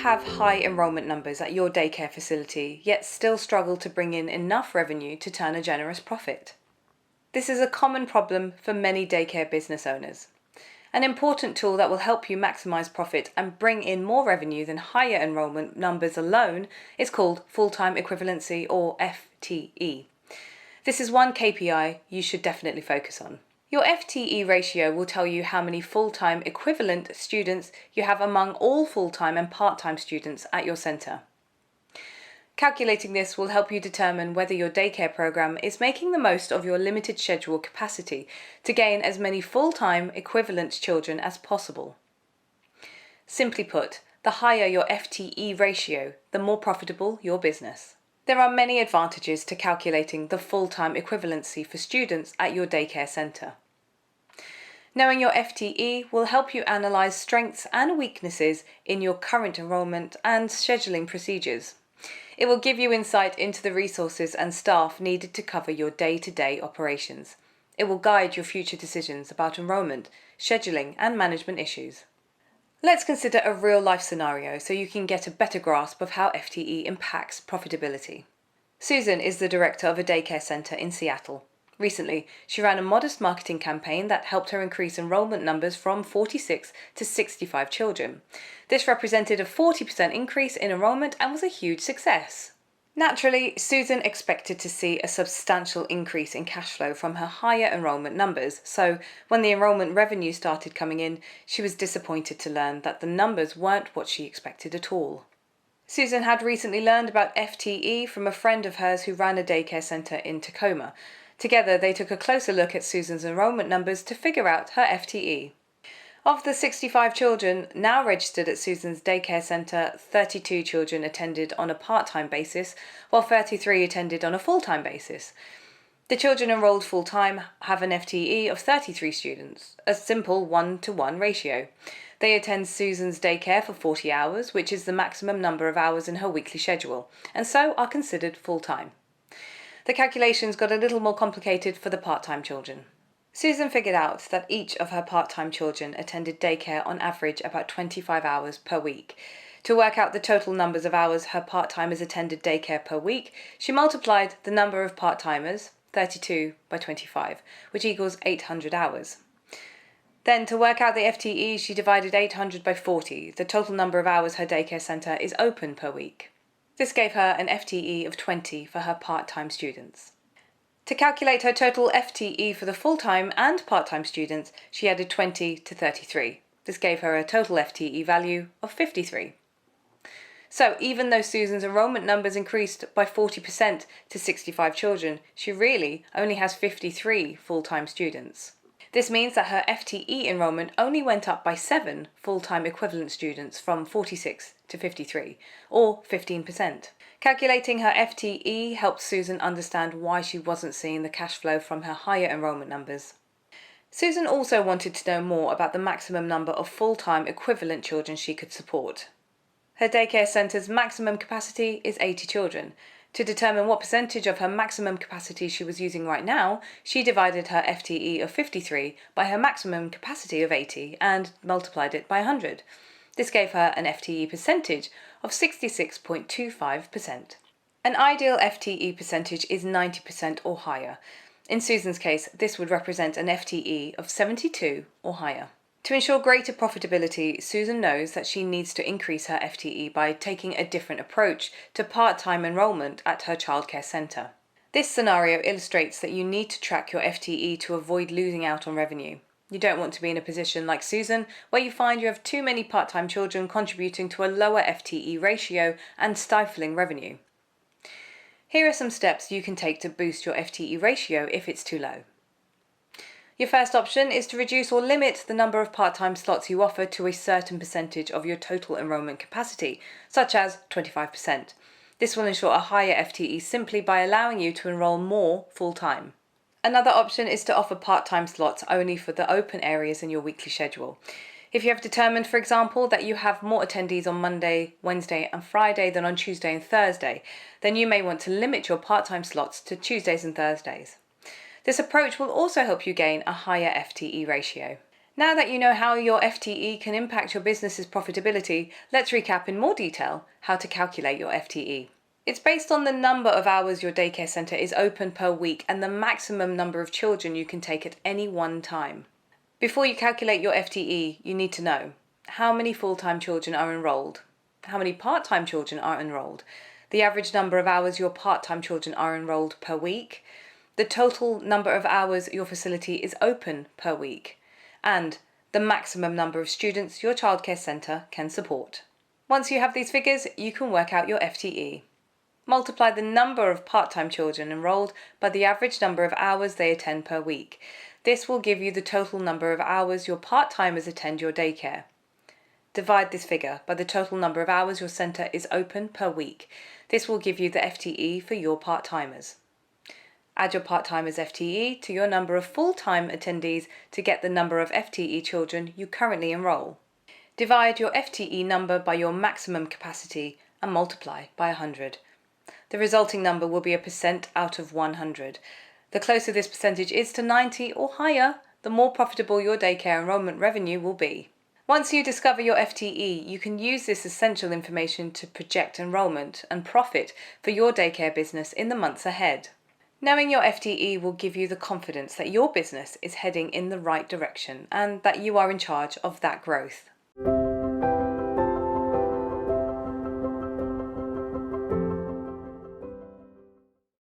have high enrolment numbers at your daycare facility, yet still struggle to bring in enough revenue to turn a generous profit? This is a common problem for many daycare business owners. An important tool that will help you maximize profit and bring in more revenue than higher enrolment numbers alone is called full-time equivalency, or FTE. This is one KPI you should definitely focus on. Your FTE ratio will tell you how many full-time equivalent students you have among all full-time and part-time students at your centre. Calculating this will help you determine whether your daycare program is making the most of your limited schedule capacity to gain as many full-time equivalent children as possible. Simply put, the higher your FTE ratio, the more profitable your business. There are many advantages to calculating the full-time equivalency for students at your daycare centre. Knowing your FTE will help you analyse strengths and weaknesses in your current enrolment and scheduling procedures. It will give you insight into the resources and staff needed to cover your day-to-day operations. It will guide your future decisions about enrolment, scheduling and management issues. Let's consider a real-life scenario so you can get a better grasp of how FTE impacts profitability. Susan is the director of a daycare centre in Seattle. Recently, she ran a modest marketing campaign that helped her increase enrolment numbers from 46 to 65 children. This represented a 40% increase in enrolment and was a huge success. Naturally, Susan expected to see a substantial increase in cash flow from her higher enrolment numbers, so when the enrolment revenue started coming in, she was disappointed to learn that the numbers weren't what she expected at all. Susan had recently learned about FTE from a friend of hers who ran a daycare centre in Tacoma. Together, they took a closer look at Susan's enrolment numbers to figure out her FTE. Of the 65 children now registered at Susan's daycare centre, 32 children attended on a part-time basis, while 33 attended on a full-time basis. The children enrolled full-time have an FTE of 33 students, a simple 1-to-1 ratio. They attend Susan's daycare for 40 hours, which is the maximum number of hours in her weekly schedule, and so are considered full-time. The calculations got a little more complicated for the part-time children. Susan figured out that each of her part-time children attended daycare on average about 25 hours per week. To work out the total numbers of hours her part-timers attended daycare per week, she multiplied the number of part-timers, 32, by 25, which equals 800 hours. Then, to work out the FTE, she divided 800 by 40, the total number of hours her daycare centre is open per week. This gave her an FTE of 20 for her part-time students. To calculate her total FTE for the full-time and part-time students, she added 20 to 33. This gave her a total FTE value of 53. So even though Susan's enrolment numbers increased by 40% to 65 children, she really only has 53 full-time students. This means that her FTE enrolment only went up by 7 full-time equivalent students from 46 to 53, or 15%. Calculating her FTE helped Susan understand why she wasn't seeing the cash flow from her higher enrolment numbers. Susan also wanted to know more about the maximum number of full-time equivalent children she could support. Her daycare centre's maximum capacity is 80 children. To determine what percentage of her maximum capacity she was using right now, she divided her FTE of 53 by her maximum capacity of 80 and multiplied it by 100. This gave her an FTE percentage of 66.25%. An ideal FTE percentage is 90% or higher. In Susan's case, this would represent an FTE of 72 or higher. To ensure greater profitability, Susan knows that she needs to increase her FTE by taking a different approach to part-time enrolment at her childcare centre. This scenario illustrates that you need to track your FTE to avoid losing out on revenue. You don't want to be in a position like Susan, where you find you have too many part-time children contributing to a lower FTE ratio and stifling revenue. Here are some steps you can take to boost your FTE ratio if it's too low. Your first option is to reduce or limit the number of part-time slots you offer to a certain percentage of your total enrolment capacity, such as 25%. This will ensure a higher FTE simply by allowing you to enroll more full-time. Another option is to offer part-time slots only for the open areas in your weekly schedule. If you have determined, for example, that you have more attendees on Monday, Wednesday and Friday than on Tuesday and Thursday, then you may want to limit your part-time slots to Tuesdays and Thursdays. This approach will also help you gain a higher FTE ratio. Now that you know how your FTE can impact your business's profitability, let's recap in more detail how to calculate your FTE. It's based on the number of hours your daycare centre is open per week and the maximum number of children you can take at any one time. Before you calculate your FTE, you need to know how many full-time children are enrolled, how many part-time children are enrolled, the average number of hours your part-time children are enrolled per week, the total number of hours your facility is open per week, and the maximum number of students your childcare centre can support. Once you have these figures, you can work out your FTE. Multiply the number of part-time children enrolled by the average number of hours they attend per week. This will give you the total number of hours your part-timers attend your daycare. Divide this figure by the total number of hours your centre is open per week. This will give you the FTE for your part-timers. Add your part-timers' FTE to your number of full-time attendees to get the number of FTE children you currently enroll. Divide your FTE number by your maximum capacity and multiply by 100. The resulting number will be a percent out of 100. The closer this percentage is to 90 or higher, the more profitable your daycare enrollment revenue will be. Once you discover your FTE, you can use this essential information to project enrollment and profit for your daycare business in the months ahead. Knowing your FTE will give you the confidence that your business is heading in the right direction and that you are in charge of that growth.